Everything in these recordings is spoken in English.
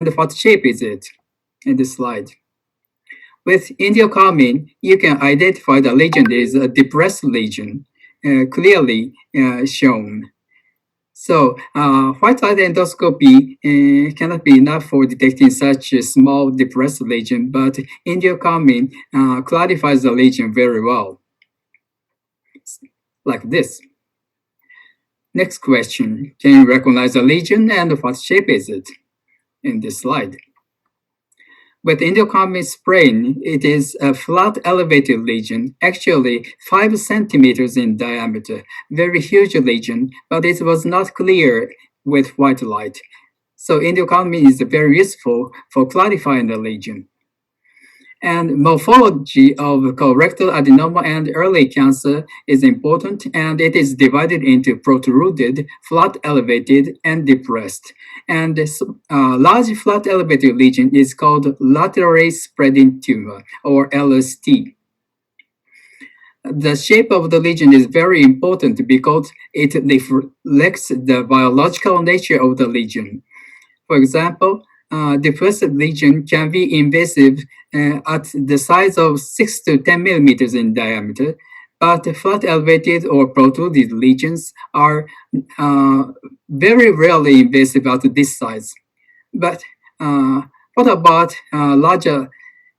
what shape is it in this slide? With endocarmine, you can identify the lesion is a depressed lesion, clearly shown. So, white light endoscopy cannot be enough for detecting such a small depressed lesion, but endocarmine clarifies the lesion very well, like this. Next question, can you recognize the lesion and what shape is it in this slide? With endocarmine sprain, it is a flat elevated lesion, actually 5 centimeters in diameter, very huge lesion, but it was not clear with white light. So endocarmine is very useful for clarifying the lesion. And morphology of colorectal adenoma and early cancer is important, and it is divided into protruded, flat elevated, and depressed. And this large flat elevated lesion is called laterally spreading tumor, or LST. The shape of the lesion is very important because it reflects the biological nature of the lesion. For example, depressed lesion can be invasive at the size of 6 to 10 millimeters in diameter, but flat elevated or protruded lesions are very rarely invasive at this size. But what about larger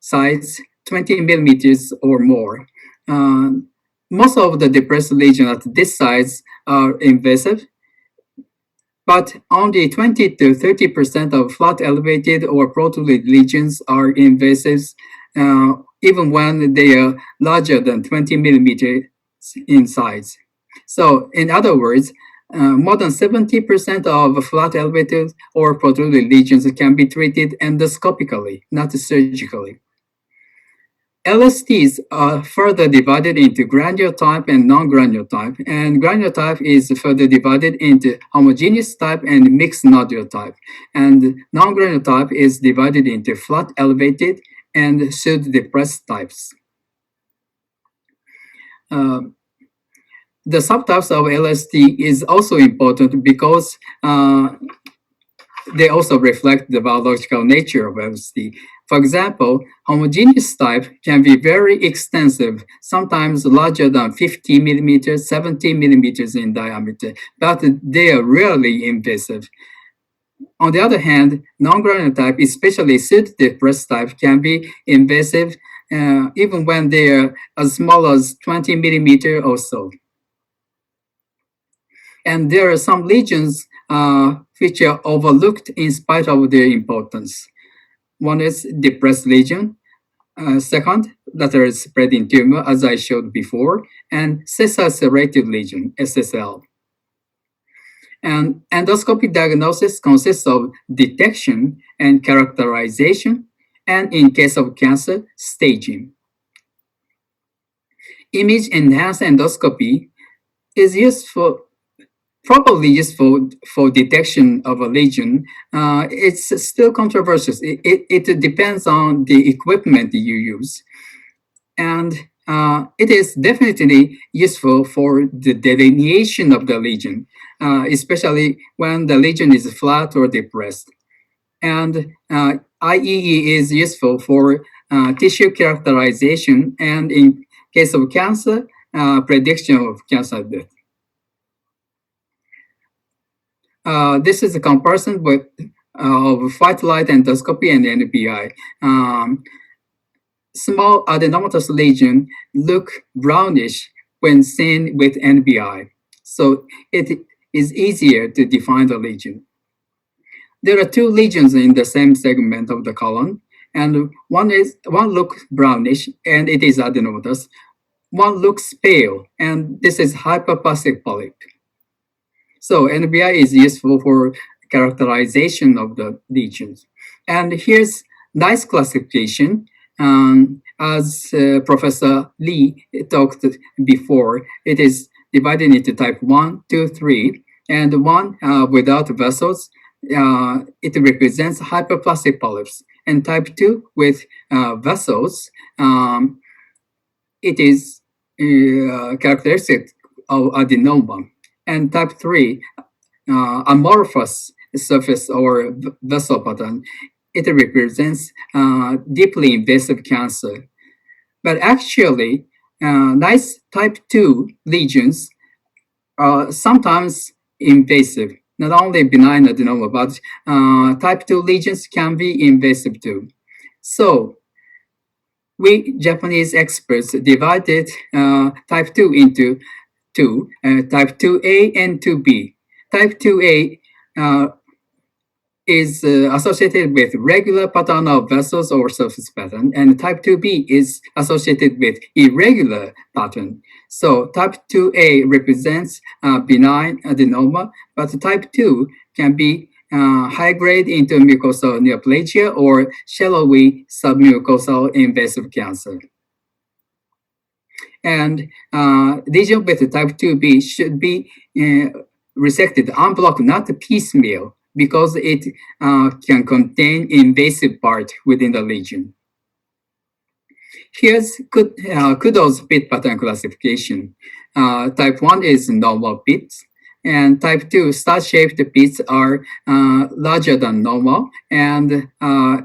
size, 20 millimeters or more? Most of the depressed lesions at this size are invasive, but only 20 to 30% of flat elevated or protruded lesions are invasive, even when they are larger than 20 millimeters in size. So, in other words, more than 70% of flat elevated or protruded lesions can be treated endoscopically, not surgically. LSTs are further divided into granular type and non-granular type, and granular type is further divided into homogeneous type and mixed nodule type, and non-granular type is divided into flat elevated and pseudo-depressed types. The subtypes of LST is also important because they also reflect the biological nature of LST. For example, homogeneous type can be very extensive, sometimes larger than 50 millimeters, 70 millimeters in diameter, but they are rarely invasive. On the other hand, non-granular type, especially pseudo-depressed type, can be invasive even when they are as small as 20 millimeter or so. And there are some lesions which are overlooked in spite of their importance. One is depressed lesion. Second, lateral spreading tumor, as I showed before, and sessile-serrated lesion, SSL. And endoscopic diagnosis consists of detection and characterization, and in case of cancer, staging. Image-enhanced endoscopy is probably useful for detection of a lesion. It's still controversial. It depends on the equipment you use. And it is definitely useful for the delineation of the lesion, especially when the lesion is flat or depressed. And IEE is useful for tissue characterization and in case of cancer, prediction of cancer death. This is a comparison with of white light endoscopy and NPI. Small adenomatous lesion look brownish when seen with NPI, so it is easier to define the lesion. There are two lesions in the same segment of the colon, and one looks brownish and it is adenomatous. One looks pale, and this is hyperplastic polyp. So NBI is useful for characterization of the lesions. And here's nice classification. As Professor Lee talked before, it is divided into type 1, 2, 3, and 1 without vessels. It represents hyperplastic polyps. And type 2 with vessels, it is characteristic of adenoma. And type 3, amorphous surface or vessel pattern, it represents deeply invasive cancer. But actually, nice type 2 lesions are sometimes invasive. Not only benign adenoma, but type 2 lesions can be invasive too. So we Japanese experts divided type 2 into two, type 2A and 2B. Type 2A is associated with regular pattern of vessels or surface pattern, and type 2B is associated with irregular pattern. So type 2A represents benign adenoma, but type 2 can be high-grade intermucosal neoplasia or shallowy submucosal invasive cancer. And lesion with type 2B should be resected en bloc, not piecemeal, because it can contain invasive part within the lesion. Here's Kudo's pit pattern classification. Type 1 is normal pits, and type 2 star-shaped pits are larger than normal, and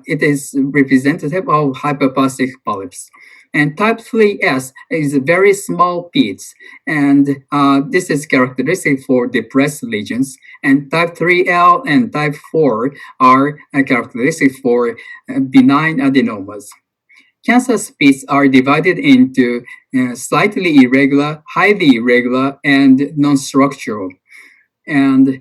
it is representative of hyperplastic polyps. And type 3S is very small pits, and this is characteristic for depressed lesions. And type 3L and type 4 are characteristic for benign adenomas. Cancer pits are divided into slightly irregular, highly irregular, and non-structural. And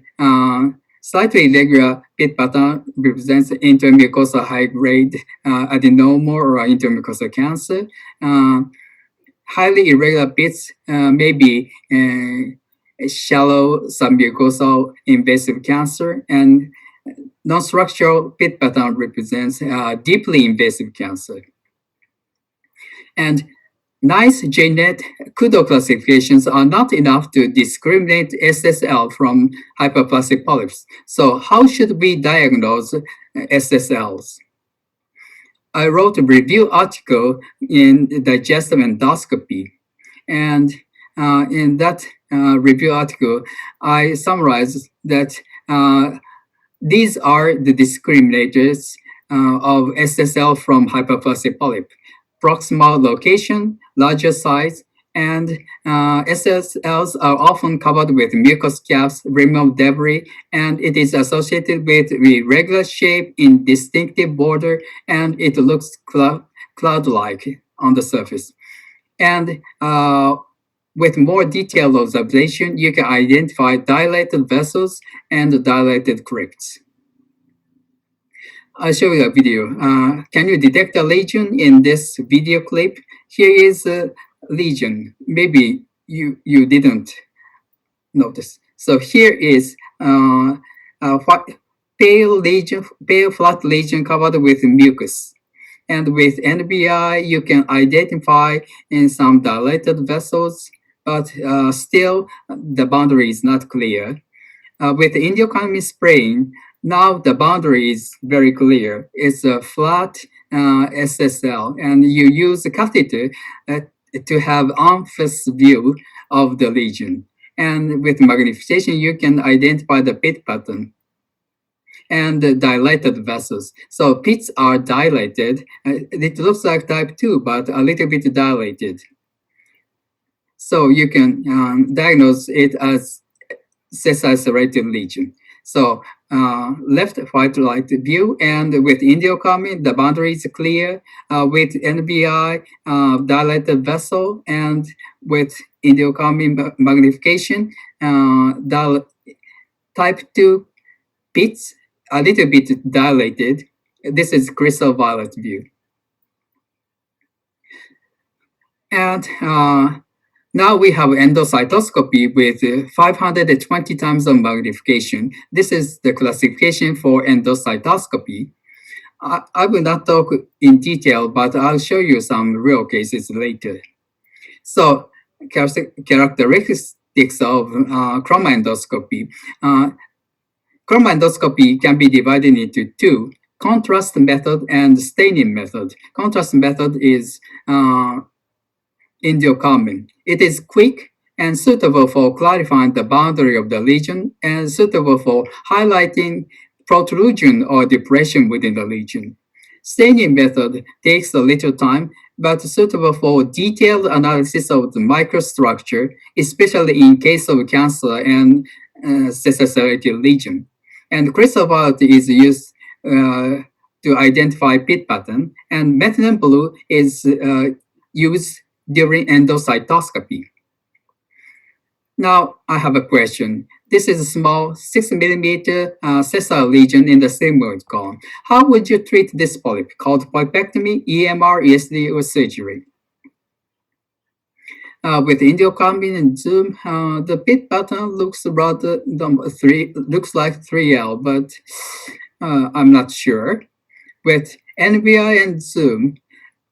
slightly irregular pit pattern represents intermucosal high-grade adenoma or intermucosal cancer. Highly irregular pits may be shallow submucosal invasive cancer, and non-structural pit pattern represents deeply invasive cancer. And nice JNet Kudo classifications are not enough to discriminate SSL from hyperplastic polyps. So how should we diagnose SSLs? I wrote a review article in Digestive Endoscopy, and in that review article, I summarized that these are the discriminators of SSL from hyperplastic polyp: proximal location, larger size, and SSLs are often covered with mucus caps, removed debris, and it is associated with irregular shape in distinctive border, and it looks cloud-like on the surface. And with more detailed observation, you can identify dilated vessels and dilated crypts. I'll show you a video. Can you detect a lesion in this video clip? Here is a lesion. Maybe you didn't notice. So here is a pale lesion, pale flat lesion covered with mucus. And with NBI, you can identify in some dilated vessels, but still the boundary is not clear. With endocannabis spraying, now the boundary is very clear. It's a flat SSL, and you use a catheter to have on-face view of the lesion. And with magnification, you can identify the pit pattern and the dilated vessels. So pits are dilated. It looks like type 2, but a little bit dilated. So you can diagnose it as sessile-serrated lesion. So left, right view, and with endocannabis, the boundary is clear. With NBI, dilated vessel, and with endocannabis magnification, type 2 pits, a little bit dilated. This is crystal violet view. And now we have endocytoscopy with 520 times of magnification. This is the classification for endocytoscopy. I will not talk in detail, but I'll show you some real cases later. So characteristics of chroma endoscopy. Chroma endoscopy can be divided into two: contrast method and staining method. Contrast method is endocannabis. It is quick and suitable for clarifying the boundary of the lesion and suitable for highlighting protrusion or depression within the lesion. Staining method takes a little time, but suitable for detailed analysis of the microstructure, especially in case of cancer and cesarity lesion. And crystal violet is used to identify pit pattern, and methylene blue is used during endocytoscopy. Now, I have a question. This is a small 6 millimeter sessile lesion in the sigmoid colon. How would you treat this polyp? Called polypectomy, EMR, ESD, or surgery? With endocarbon and zoom, the pit pattern looks rather looks like 3L, but I'm not sure. With NBI and zoom,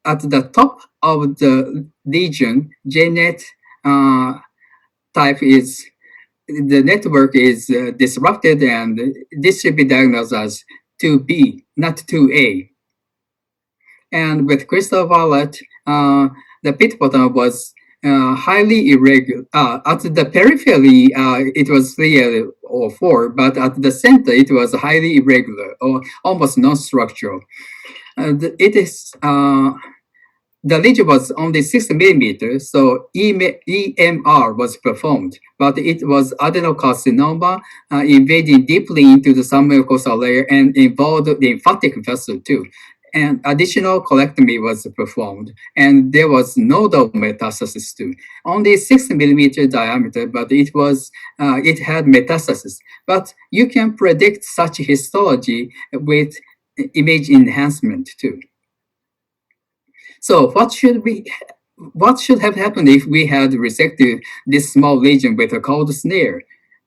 at the top of the lesion, JNet type is the network is disrupted, and this should be diagnosed as 2B, not 2A. And with crystal violet, the pit pattern was highly irregular. At the periphery, it was 3 or 4, but at the center, it was highly irregular or almost non-structural. It is the lesion was only 6 millimeters, so EMR was performed, but it was adenocarcinoma invading deeply into the submucosal layer and involved the lymphatic vessel too. And additional colectomy was performed, and there was nodal metastasis too. Only 6 millimeter diameter, but it had metastasis. But you can predict such histology with image enhancement too. So what should have happened if we had resected this small lesion with a cold snare?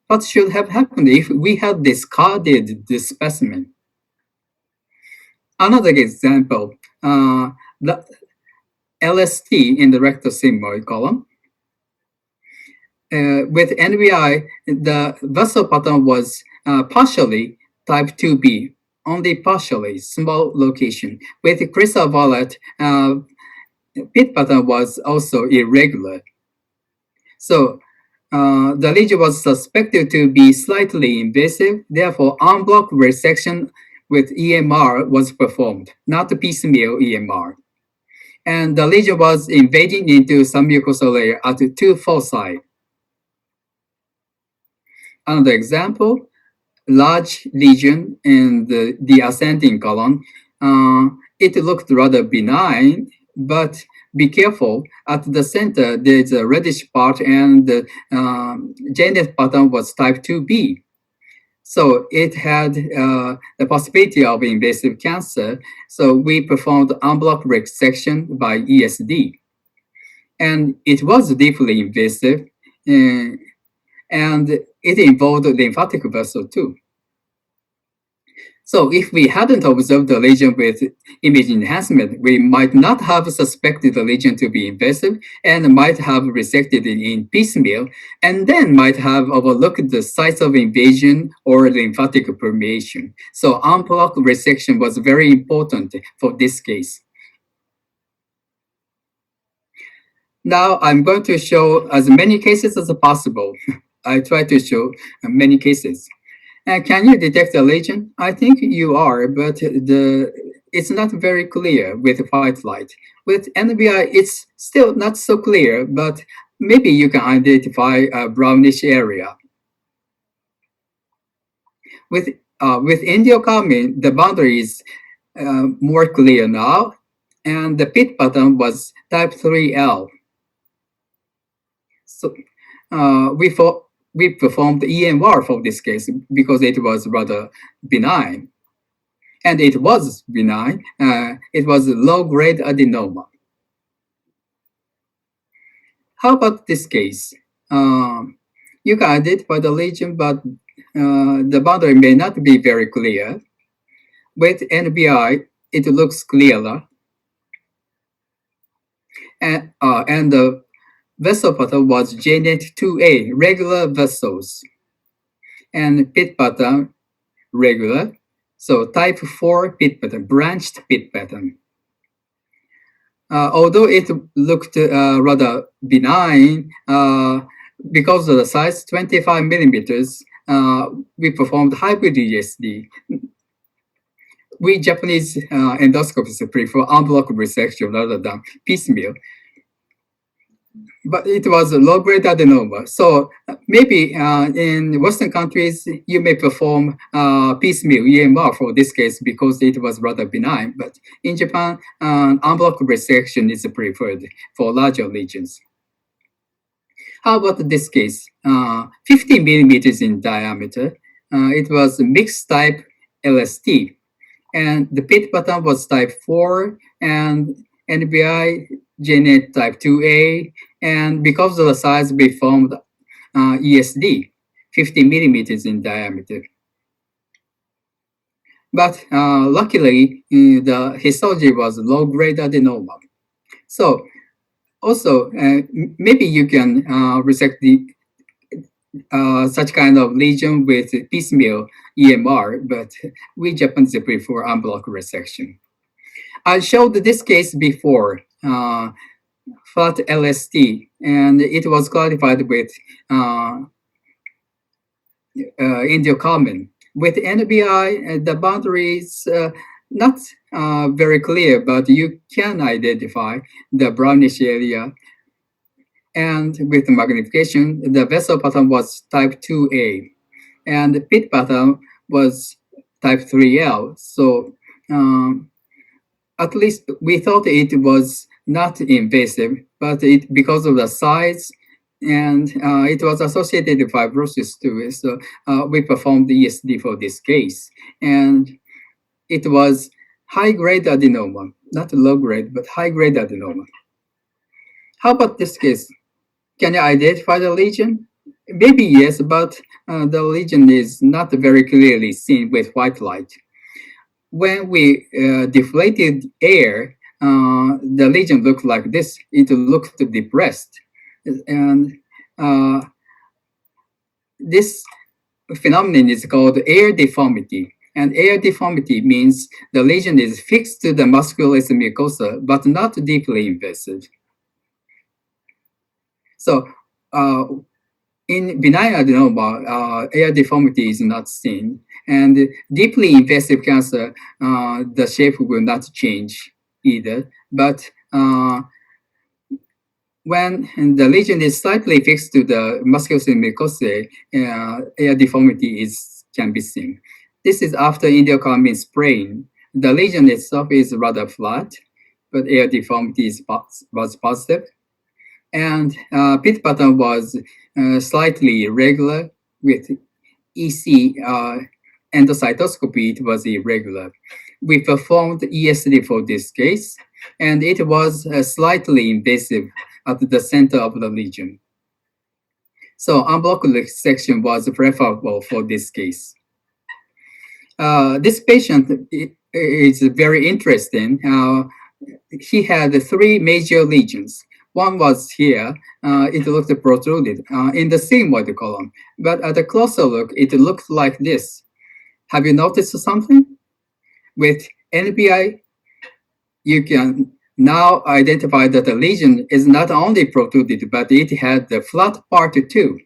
What should have happened if we had discarded this specimen? Another example, the LST in the rectal sigmoid column. With NBI, the vessel pattern was partially type 2B, only partially, small location. With crystal violet, pit pattern was also irregular. So the lesion was suspected to be slightly invasive. Therefore, en bloc resection with EMR was performed, not piecemeal EMR. And the lesion was invading into some mucosal layer at 2 foci. Another example, large lesion in the ascending colon. It looked rather benign, but be careful. At the center, there's a reddish part, and the JNet pattern was type 2B. So it had the possibility of invasive cancer. So we performed en bloc resection by ESD. And it was deeply invasive, and it involved the lymphatic vessel too. So if we hadn't observed the lesion with image enhancement, we might not have suspected the lesion to be invasive and might have resected it in piecemeal, and then might have overlooked the sites of invasion or lymphatic permeation. So en bloc resection was very important for this case. Now I'm going to show as many cases as possible. I try to show many cases. Can you detect a lesion? I think you are, but it's not very clear with white light. With NBI, it's still not so clear, but maybe you can identify a brownish area. With endocarbon, the boundary is more clear now, and the pit pattern was type 3L. So we performed EMR for this case because it was rather benign. And it was benign. It was low-grade adenoma. How about this case? You can identify the lesion, but the boundary may not be very clear. With NBI, it looks clearer. And the vessel pattern was JNet 2A, regular vessels. And pit pattern, regular. So type 4 pit pattern, branched pit pattern. Although it looked rather benign, Because of the size 25 millimeters, we performed hybrid ESD. We Japanese endoscopists prefer en bloc resection rather than piecemeal, but it was a low-grade adenoma. So maybe in Western countries, you may perform piecemeal EMR for this case because it was rather benign. But in Japan, en bloc resection is preferred for larger lesions. How about this case? 50 millimeters in diameter. It was mixed type LST, and the pit pattern was type 4, and NBI genet type 2A, and because of the size, we formed ESD, 50 millimeters in diameter. But luckily, the histology was low-grade adenoma. So also, maybe you can resect such kind of lesion with piecemeal EMR, but we Japanese prefer en bloc resection. I showed this case before, flat LST, and it was clarified with Indio-Common. With NBI, the boundaries not very clear, but you can identify the brownish area. And with magnification, the vessel pattern was type 2A, and the pit pattern was type 3L. So at least we thought it was not invasive, but because of the size and it was associated with fibrosis too. So we performed the ESD for this case, and it was high-grade adenoma, not low-grade, but high-grade adenoma. How about this case? Can you identify the lesion? Maybe yes, but the lesion is not very clearly seen with white light. When we deflated air, the lesion looked like this. It looked depressed. And this phenomenon is called air deformity. And air deformity means the lesion is fixed to the musculus mucosa, but not deeply invasive. So in benign adenoma, air deformity is not seen. And deeply invasive cancer, the shape will not change either. But when the lesion is slightly fixed to the musculus mucosae, air deformity can be seen. This is after Indio-Common sprain. The lesion itself is rather flat, but air deformity was positive. And pit pattern was slightly irregular. With EC endocytoscopy, it was irregular. We performed ESD for this case, and it was slightly invasive at the center of the lesion. So en bloc resection was preferable for this case. This patient is very interesting. He had 3 major lesions. One was here. It looked protruded in the sigmoid column. But at a closer look, it looked like this. Have you noticed something? With NBI, you can now identify that the lesion is not only protruded, but it had the flat part too.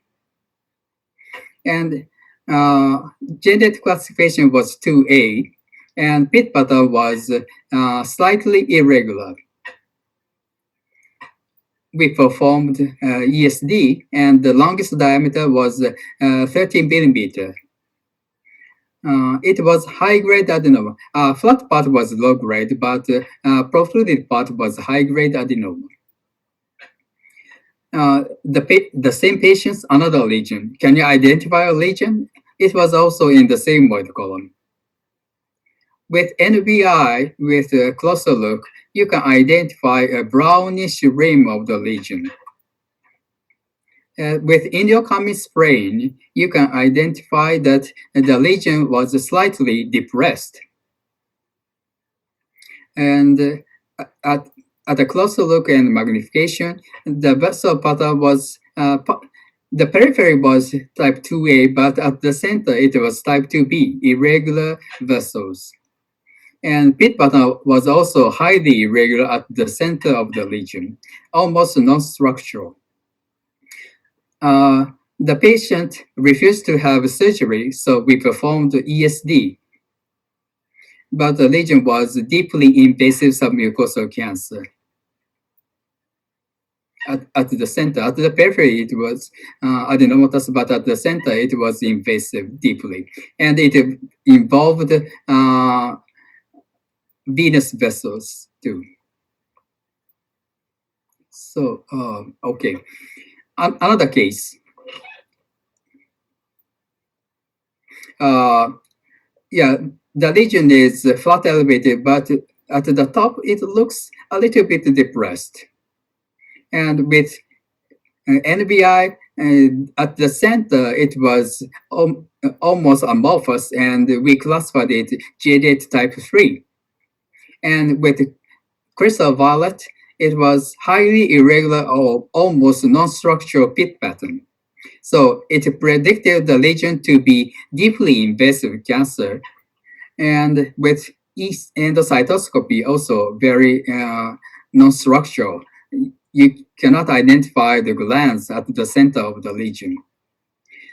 And genetic classification was 2A, and pit pattern was slightly irregular. We performed ESD, and the longest diameter was 13 millimeter. It was high-grade adenoma. Flat part was low-grade, but protruded part was high-grade adenoma. The same patient's another lesion. Can you identify a lesion? It was also in the sigmoid column. With NBI, with a closer look, you can identify a brownish rim of the lesion. With Indio-Common sprain, you can identify that the lesion was slightly depressed. And at a closer look and magnification, the vessel pattern was, the periphery was type 2A, but at the center it was type 2B, irregular vessels. And pit pattern was also highly irregular at the center of the lesion, almost non-structural. The patient refused to have surgery, so we performed ESD, but the lesion was deeply invasive submucosal cancer. At the center, at the periphery, it was adenomatous, but at the center, it was invasive deeply. And it involved venous vessels too. So, okay. Another case. Yeah, the lesion is flat elevated, but at the top, it looks a little bit depressed. And with NBI, at the center, it was almost amorphous, and we classified it G8 type 3. And with crystal violet, it was highly irregular or almost non-structural pit pattern. So it predicted the lesion to be deeply invasive cancer. And with endocytoscopy, also very non-structural, you cannot identify the glands at the center of the lesion.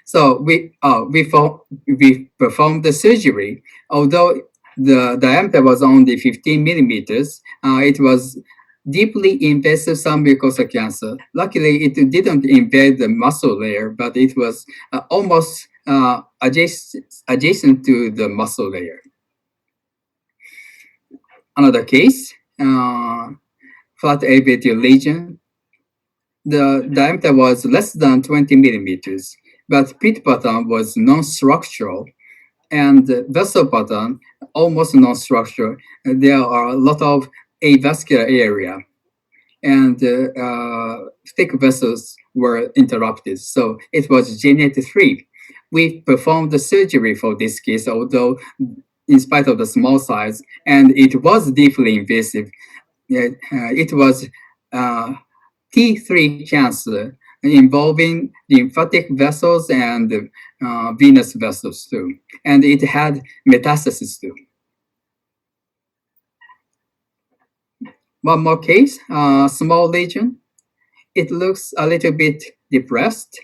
So we performed the surgery. Although the diameter was only 15 millimeters, it was deeply invasive submucosal cancer. Luckily, it didn't invade the muscle layer, but it was almost adjacent to the muscle layer. Another case, flat elevated lesion. The diameter was less than 20 millimeters, but pit pattern was non-structural, and vessel pattern almost non-structural. There are a lot of avascular area, and thick vessels were interrupted. So it was G83. We performed the surgery for this case, although in spite of the small size, and it was deeply invasive. It was T3 cancer involving lymphatic vessels and venous vessels too. And it had metastasis too. One more case, small lesion. It looks a little bit depressed.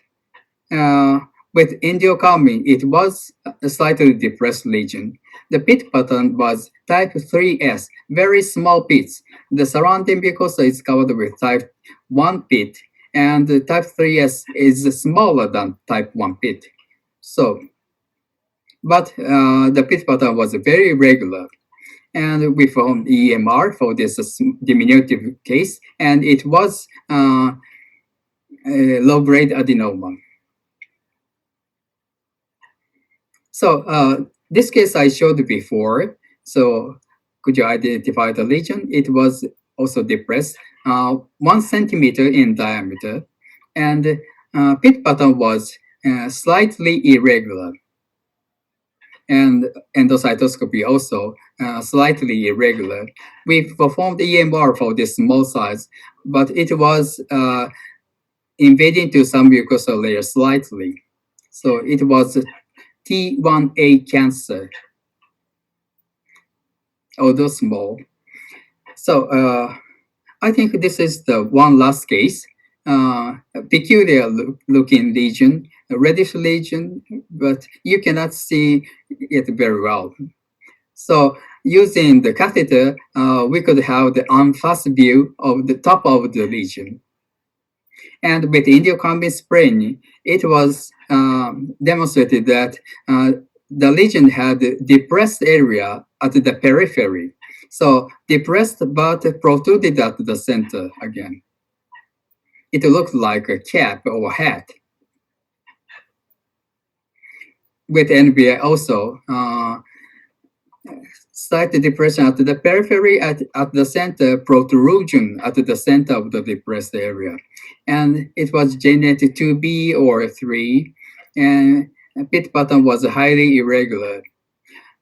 With endocarmine, it was a slightly depressed lesion. The pit pattern was type 3S, very small pits. The surrounding mucosa is covered with type 1 pit, and the type 3S is smaller than type 1 pit. So, but the pit pattern was very regular. And we found EMR for this diminutive case, and it was low-grade adenoma. So this case I showed before. So could you identify the lesion? It was also depressed, 1 centimeter in diameter, and pit pattern was slightly irregular. And endocytoscopy also slightly irregular. We performed EMR for this small size, but it was invading to some mucosal layer slightly. So it was T1A cancer, although small. So I think this is the one last case, peculiar looking lesion, a reddish lesion, but you cannot see it very well. So using the catheter, we could have the en-face view of the top of the lesion. And with endocarmine spraying, it was demonstrated that the lesion had depressed area at the periphery. So depressed but protruded at the center again. It looked like a cap or hat. With NBI also, slight depression at the periphery, at the center, protrusion at the center of the depressed area. And it was genetic 2B or 3, and pit pattern was highly irregular.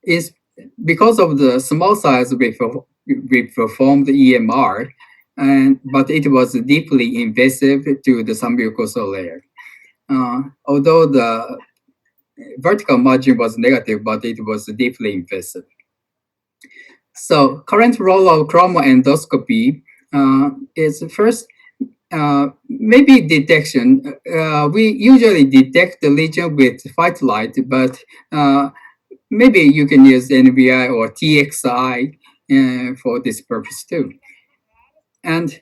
It's because of the small size we performed EMR, but it was deeply invasive to the submucosal layer. Although the vertical margin was negative, but it was deeply invasive. So current role of chromoendoscopy is first maybe detection. We usually detect the lesion with white light, but maybe you can use NBI or TXI for this purpose too. And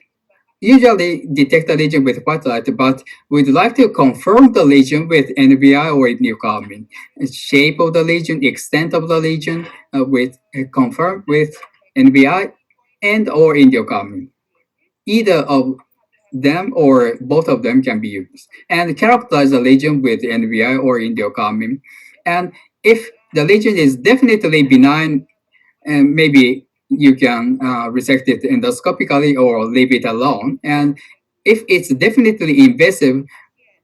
usually detect the lesion with white light, but we'd like to confirm the lesion with NBI or Newcomen. Shape of the lesion, extent of the lesion with confirmed with NBI and or Newcomen. Either of them or both of them can be used. And characterize the lesion with NBI or Newcomen. And if the lesion is definitely benign, and maybe you can resect it endoscopically or leave it alone. And if it's definitely invasive,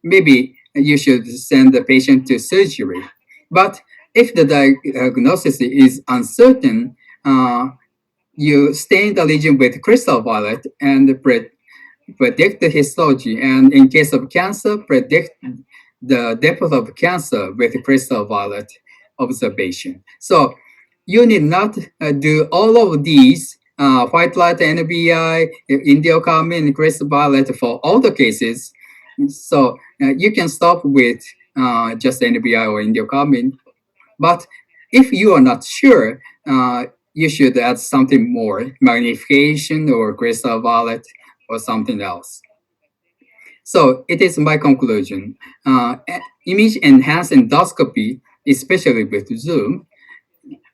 maybe you should send the patient to surgery. But if the diagnosis is uncertain, you stain the lesion with crystal violet and predict the histology. And in case of cancer, predict the depth of cancer with crystal violet observation. So you need not do all of these white light, NBI, Indiocarmine, crystal violet for all the cases. So you can stop with just NBI or Indiocarmine. But if you are not sure, you should add something more, magnification or crystal violet or something else. So it is my conclusion. Image enhanced endoscopy, especially with Zoom,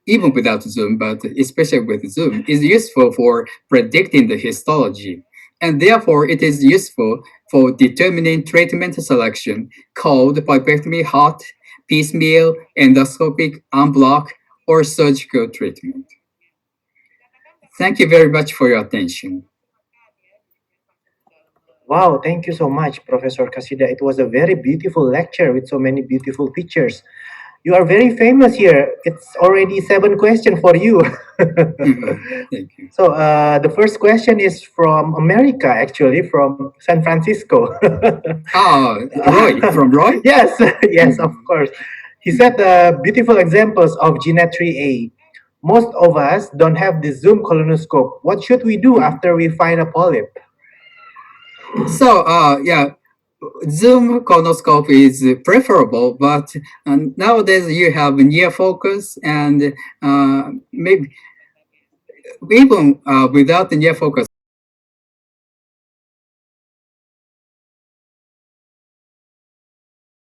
even without Zoom, but especially with Zoom, is useful for predicting the histology. And therefore, it is useful for determining treatment selection called pipectomy, hot, piecemeal, endoscopic, unblock, or surgical treatment. Thank you very much for your attention. Wow, thank you so much, Professor Kasida. It was a very beautiful lecture with so many beautiful pictures. You are very famous here. It's already 7 questions for you. Thank you. So the first question is from America, actually, from San Francisco. Roy, from Roy? Yes, yes, of Mhm. course. He said beautiful examples of Genetry A. Most of us don't have the Zoom colonoscope. What should we do Mhm. after we find a polyp? So, yeah, Zoom colonoscope is preferable, but nowadays you have near focus and maybe even without the near focus,